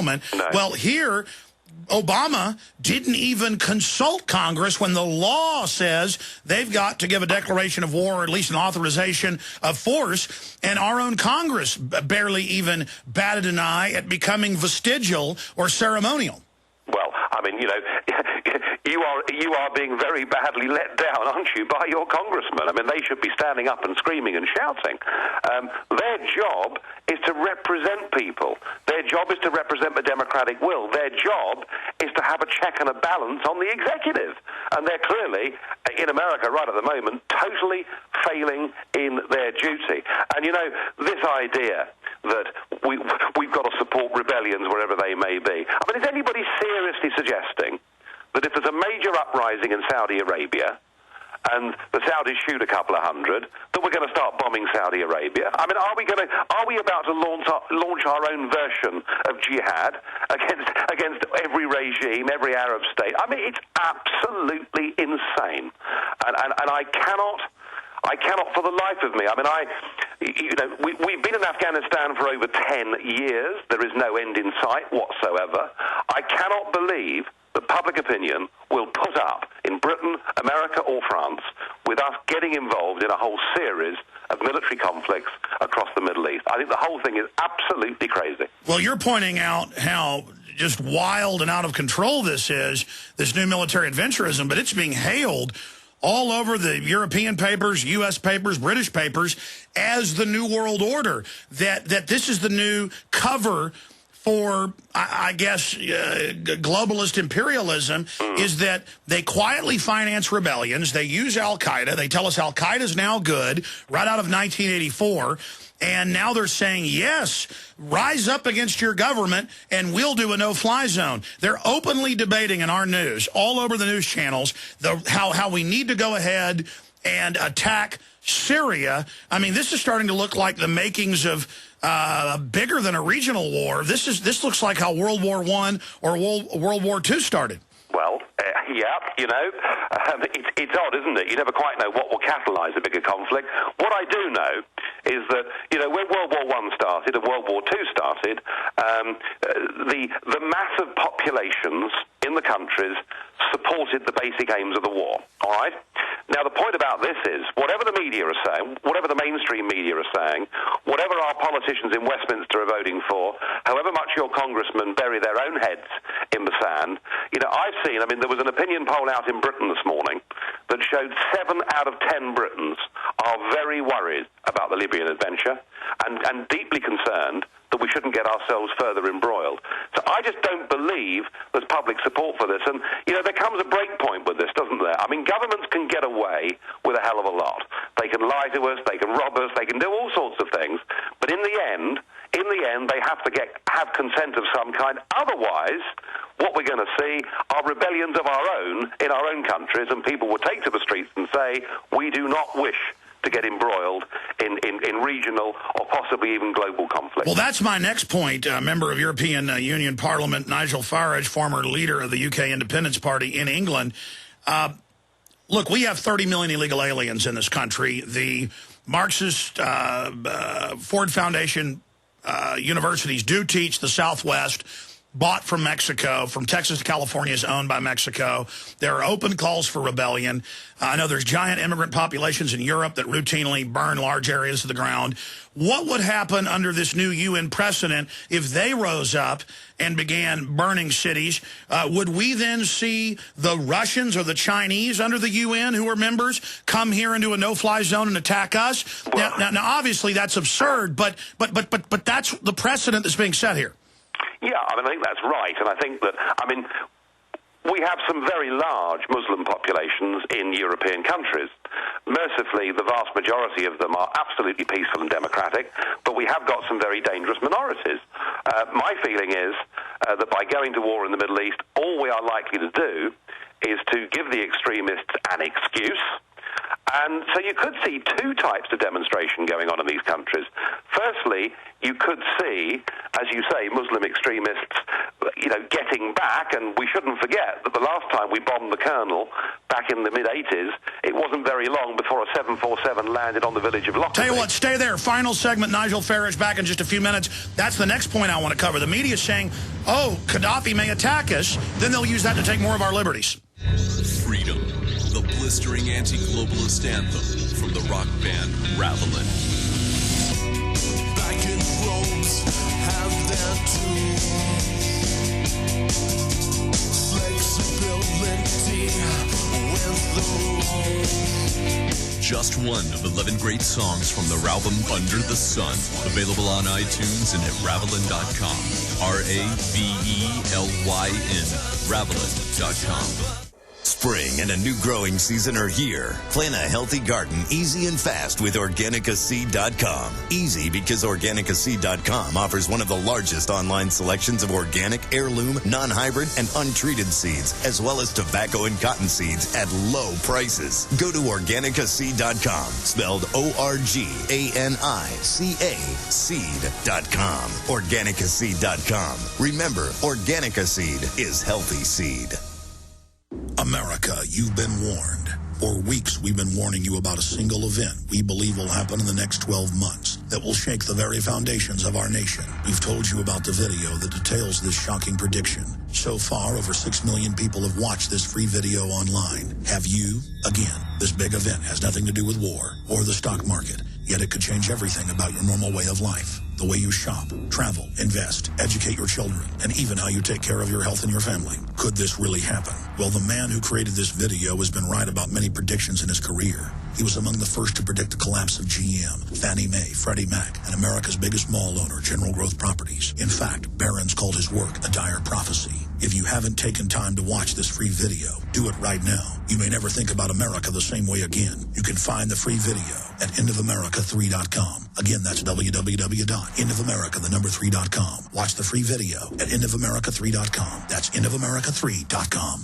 No. Well, here, Obama didn't even consult Congress when the law says they've got to give a declaration of war or at least an authorization of force, and our own Congress barely even batted an eye at becoming vestigial or ceremonial. Well, I mean, you know, you are being very badly let down, aren't you, by your congressman? I mean, they should be standing up and screaming and shouting. Their job is to represent people. Their job is to represent the democratic will. Their job is to have a check and a balance on the executive. And they're clearly, in America right at the moment, totally failing in their duty. And, you know, this idea that we've got to support rebellions wherever they may be. I mean, is anybody seriously suggesting that if there's a major uprising in Saudi Arabia and the Saudis shoot a couple of hundred, that we're going to start bombing Saudi Arabia? I mean, are we about to launch our own version of jihad against every regime, every Arab state? I mean, it's absolutely insane, and I cannot for the life of me. I mean, we've been in Afghanistan for over 10 years. There is no end in sight whatsoever. I cannot believe that public opinion will put up in Britain, America, or France with us getting involved in a whole series of military conflicts across the Middle East. I think the whole thing is absolutely crazy. Well, you're pointing out how just wild and out of control this is, this new military adventurism, but it's being hailed all over the European papers, U.S. papers, British papers, as the New World Order, that this is the new cover for, I guess, globalist imperialism, is that they quietly finance rebellions. They use al-Qaeda. They tell us al-Qaeda's now good, right out of 1984. And now they're saying, yes, rise up against your government and we'll do a no-fly zone. They're openly debating in our news, all over the news channels, how we need to go ahead and attack Syria. I mean, this is starting to look like the makings of bigger than a regional war. This looks like how World War I or World War II started. Well, yeah, you know, it's odd, isn't it? You never quite know what will catalyse a bigger conflict. What I do know is that, you know, when World War I started and World War II started, the massive populations in the countries supported the basic aims of the war, all right? Now, the point about this is, whatever the media are saying, whatever the mainstream media are saying, whatever our politicians in Westminster are voting for, however much your congressmen bury their own heads in the sand, you know, I've seen, I mean, there was an opinion poll out in Britain this morning that showed 7 out of 10 Britons are very worried about the Libyan adventure and deeply concerned that we shouldn't get ourselves further embroiled. So I just don't believe there's public support for this. And, you know, there comes a break point with this, doesn't there? I mean, governments can get away with a hell of a lot. They can lie to us, they can rob us, they can do all sorts of things. But in the end, they have to have consent of some kind. Otherwise, what we're going to see are rebellions of our own in our own countries, and people will take to the streets and say, we do not wish to get embroiled in regional or possibly even global conflict. Well, that's my next point. Member of European Union Parliament, Nigel Farage, former leader of the UK Independence Party in England. Look, we have 30 million illegal aliens in this country. The Marxist Ford Foundation universities do teach the Southwest, bought from Mexico, from Texas to California, is owned by Mexico. There are open calls for rebellion. I know there's giant immigrant populations in Europe that routinely burn large areas to the ground. What would happen under this new UN precedent if they rose up and began burning cities? Would we then see the Russians or the Chinese under the UN who are members come here into a no-fly zone and attack us? Now, obviously that's absurd, but that's the precedent that's being set here. Yeah, I mean, I think that's right, and I think that, I mean, we have some very large Muslim populations in European countries. Mercifully, the vast majority of them are absolutely peaceful and democratic, but we have got some very dangerous minorities. My feeling is that by going to war in the Middle East, all we are likely to do is to give the extremists an excuse. And so you could see 2 types of demonstration going on in these countries. Firstly, you could see, as you say, Muslim extremists, you know, getting back, and we shouldn't forget that the last time we bombed the Colonel back in the mid-80s, it wasn't very long before a 747 landed on the village of Lockerbie. Tell you what, stay there. Final segment, Nigel Farage back in just a few minutes. That's the next point I want to cover. The media is saying oh, Gaddafi may attack us, then they'll use that to take more of our liberties. Freedom, the blistering anti-globalist anthem from the rock band Ravelin. Back in robes have their flexibility with the rules. Just one of 11 great songs from the album Under the Sun, available on iTunes and at Ravelin.com. Ravelyn, Ravelin.com. Spring and a new growing season are here. Plan a healthy garden easy and fast with OrganicaSeed.com. Easy because OrganicaSeed.com offers one of the largest online selections of organic, heirloom, non-hybrid, and untreated seeds, as well as tobacco and cotton seeds at low prices. Go to OrganicaSeed.com, spelled O-R-G-A-N-I-C-A, seed.com. OrganicaSeed.com. Remember, Organica Seed is healthy seed. America, you've been warned. For weeks, we've been warning you about a single event we believe will happen in the next 12 months that will shake the very foundations of our nation. We've told you about the video that details this shocking prediction. So far, over 6 million people have watched this free video online. Have you? Again, this big event has nothing to do with war or the stock market, yet it could change everything about your normal way of life. The way you shop, travel, invest, educate your children, and even how you take care of your health and your family. Could this really happen? Well, the man who created this video has been right about many predictions in his career. He was among the first to predict the collapse of GM, Fannie Mae, Freddie Mac, and America's biggest mall owner, General Growth Properties. In fact, Barron's called his work a dire prophecy. If you haven't taken time to watch this free video, do it right now. You may never think about America the same way again. You can find the free video at endofamerica3.com. Again, that's www.endofamerica3.com. Watch the free video at endofamerica3.com. That's endofamerica3.com.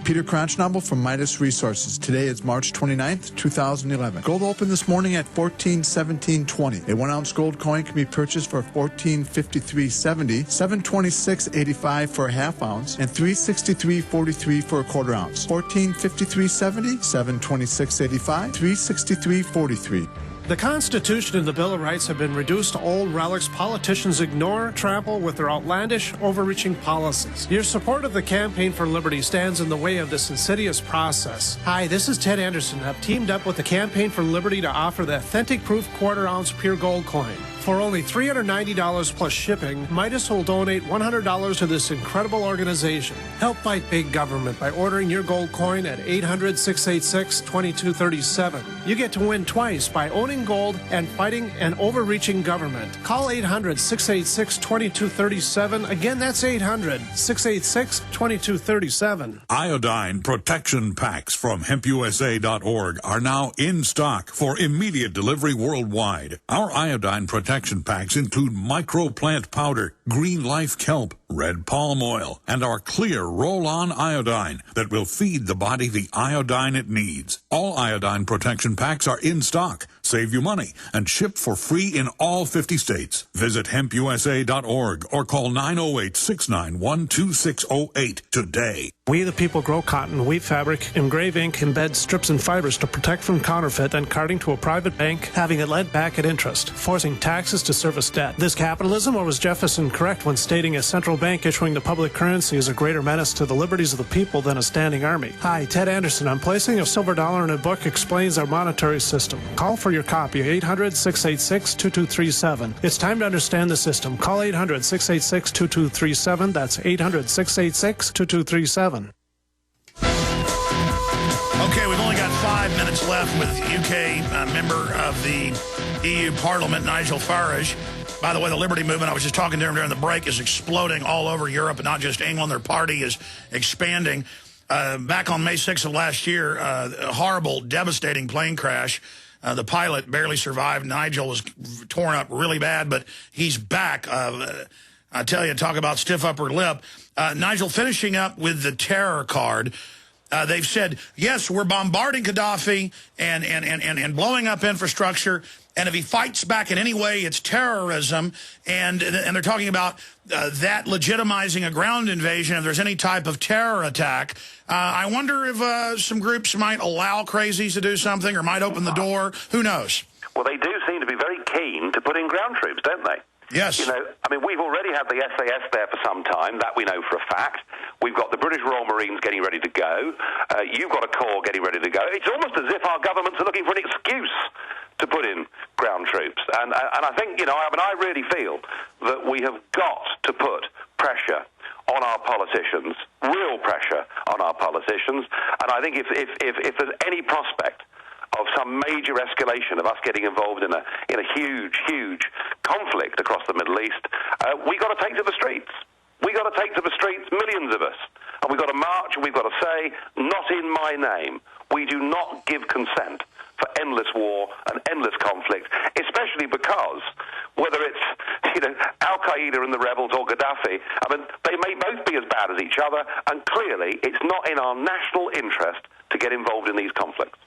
Peter Kronschnabel from Midas Resources. Today is March 29th, 2011. Gold opened this morning at $14.1720. A 1 ounce gold coin can be purchased for $14.5370, $726.85 for a half ounce, and $363.43 for a quarter ounce. $14.5370, $726.85, $363.43. The Constitution and the Bill of Rights have been reduced to old relics politicians ignore, trample with their outlandish, overreaching policies. Your support of the Campaign for Liberty stands in the way of this insidious process. Hi, this is Ted Anderson. I've teamed up with the Campaign for Liberty to offer the authentic proof quarter-ounce pure gold coin. For only $390 plus shipping, Midas will donate $100 to this incredible organization. Help fight big government by ordering your gold coin at 800-686-2237. You get to win twice by owning gold and fighting an overreaching government. Call 800-686-2237. Again, that's 800-686-2237. Iodine protection packs from hempusa.org are now in stock for immediate delivery worldwide. Our iodine protection packs include microplant powder, green life kelp, red palm oil, and our clear roll-on iodine that will feed the body the iodine it needs. All iodine protection packs are in stock, save you money, and ship for free in all 50 states. Visit hempusa.org or call 908-691-2608 today. We the people grow cotton, weave fabric, engrave ink, embed strips and fibers to protect from counterfeit and carting to a private bank, having it lent back at interest, forcing taxes to service debt. This capitalism, or was Jefferson correct when stating a central bank issuing the public currency is a greater menace to the liberties of the people than a standing army? Hi, Ted Anderson. I'm placing a silver dollar in a book explains our monetary system. Call for your copy, 800-686-2237. It's time to understand the system. Call 800-686-2237. That's 800-686-2237. Okay, we've only got 5 minutes left with UK member of the EU Parliament, Nigel Farage. By the way, the Liberty Movement, I was just talking to him during the break, is exploding all over Europe and not just England. Their party is expanding. Back on May 6th of last year, a horrible, devastating plane crash. The pilot barely survived. Nigel was torn up really bad, but he's back. I tell you, talk about stiff upper lip. Nigel, finishing up with the terror card. They've said, yes, we're bombarding Gaddafi and blowing up infrastructure, and if he fights back in any way, it's terrorism. And they're talking about that legitimizing a ground invasion if there's any type of terror attack. I wonder if some groups might allow crazies to do something or might open the door. Who knows? Well, they do seem to be very keen to put in ground troops, don't they? Yes. You know, I mean, we've already had the SAS there for some time. That we know for a fact. We've got the British Royal Marines getting ready to go. You've got a Corps getting ready to go. It's almost as if our governments are looking for an excuse to put in ground troops. And I think, you know, I mean, I really feel that we have got to put pressure on our politicians, real pressure on our politicians. And I think if there's any prospect of some major escalation of us getting involved in a huge conflict across the Middle East, we got to take to the streets. We got to take to the streets, millions of us, and we've got to march and we've got to say, not in my name. We do not give consent for endless war and endless conflict, especially because whether it's, you know, Al-Qaeda and the rebels or Gaddafi, I mean, they may both be as bad as each other, and clearly it's not in our national interest to get involved in these conflicts.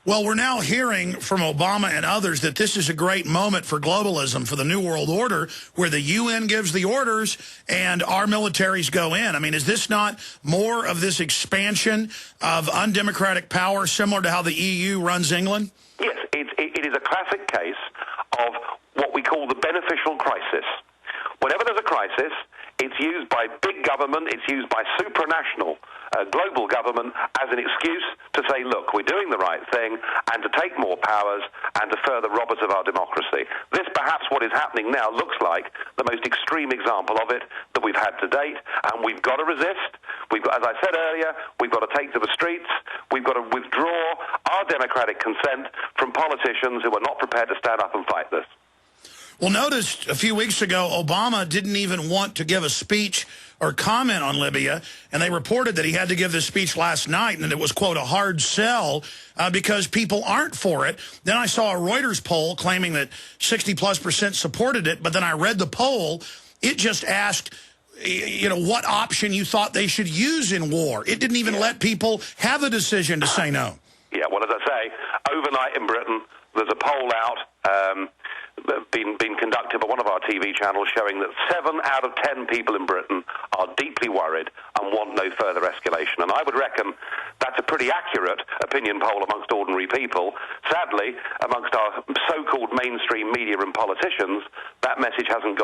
Well, we're now hearing from Obama and others that this is a great moment for globalism, for the New World Order, where the UN gives the orders and our militaries go in. I mean, is this not more of this expansion of undemocratic power, similar to how the EU runs England? Yes, it is a classic case of what we call the beneficial crisis. Whenever there's a crisis, it's used by big government, it's used by supranational global government as an excuse to say, look, we're doing the right thing, and to take more powers and to further rob us of our democracy. This, perhaps what is happening now, looks like the most extreme example of it that we've had to date, and we've got to resist. We've got, as I said earlier, we've got to take to the streets. We've got to withdraw our democratic consent from politicians who are not prepared to stand up and fight this. Well, notice a few weeks ago, Obama didn't even want to give a speech or comment on Libya, and they reported that he had to give this speech last night, and it was, quote, a hard sell because people aren't for it. Then I saw a Reuters poll claiming that 60+% supported it, but then I read the poll. It just asked, you know, what option you thought they should use in war. It didn't even let people have a decision to say no. Yeah, well, as I say, overnight in Britain, there's a poll out been conducted by one of our TV channels showing that 7 out of 10 people in Britain are deeply worried and want no further escalation. And I would reckon that's a pretty accurate opinion poll amongst ordinary people. Sadly, amongst our so-called mainstream media and politicians, that message hasn't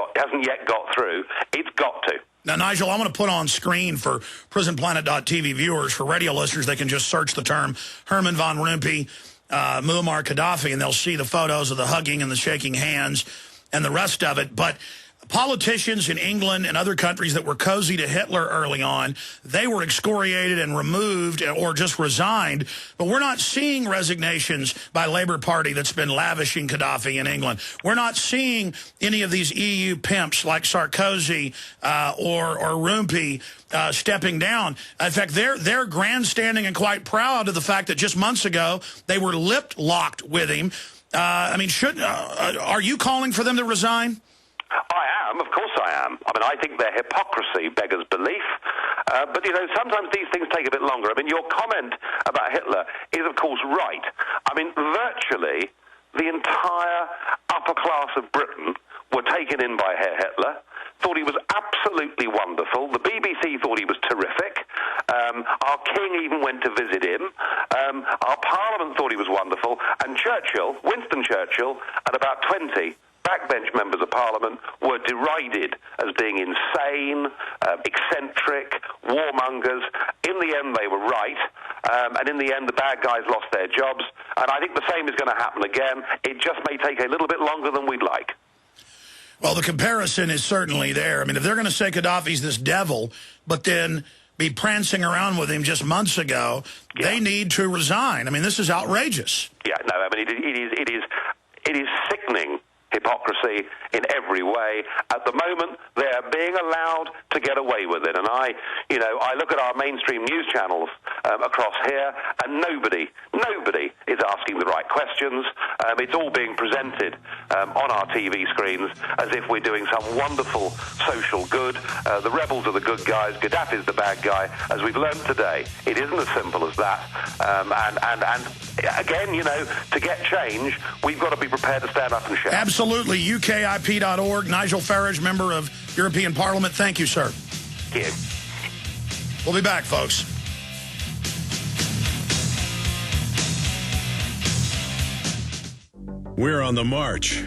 yet got through. It's got to. Now, Nigel, I'm going to put on screen for PrisonPlanet.tv viewers, for radio listeners, they can just search the term Herman von Rompuy, Muammar Gaddafi, and they'll see the photos of the hugging and the shaking hands and the rest of it. But politicians in England and other countries that were cozy to Hitler early on, they were excoriated and removed or just resigned. But we're not seeing resignations by Labour Party that's been lavishing Gaddafi in England. We're not seeing any of these EU pimps like Sarkozy or Rompuy stepping down. In fact, they're grandstanding and quite proud of the fact that just months ago they were lip-locked with him. I mean, are you calling for them to resign? I am, of course I am. I mean, I think their hypocrisy beggars belief. But, you know, sometimes these things take a bit longer. I mean, your comment about Hitler is, of course, right. I mean, virtually the entire upper class of Britain were taken in by Herr Hitler, thought he was absolutely wonderful. The BBC thought he was terrific. Our king even went to visit him. Our parliament thought he was wonderful. And Churchill, Winston Churchill, and about 20 backbench members of parliament were derided as being insane, eccentric, warmongers. In the end, they were right. And in the end, the bad guys lost their jobs. And I think the same is going to happen again. It just may take a little bit longer than we'd like. Well, the comparison is certainly there. I mean, if they're going to say Gaddafi's this devil, but then be prancing around with him just months ago, they need to resign. I mean, this is outrageous. Yeah, no, I mean, it is sickening hypocrisy in every way. At the moment, they are being allowed to get away with it. And I look at our mainstream news channels across here, and nobody is asking the right questions. It's all being presented on our TV screens as if we're doing some wonderful social good. The rebels are the good guys, Gaddafi's the bad guy. As we've learned today, it isn't as simple as that. And again, you know, to get change, we've got to be prepared to stand up and shout. Absolutely. UKIP.org. Nigel Farage, member of European Parliament. Thank you, sir. Thank you. We'll be back, folks. We're on the march.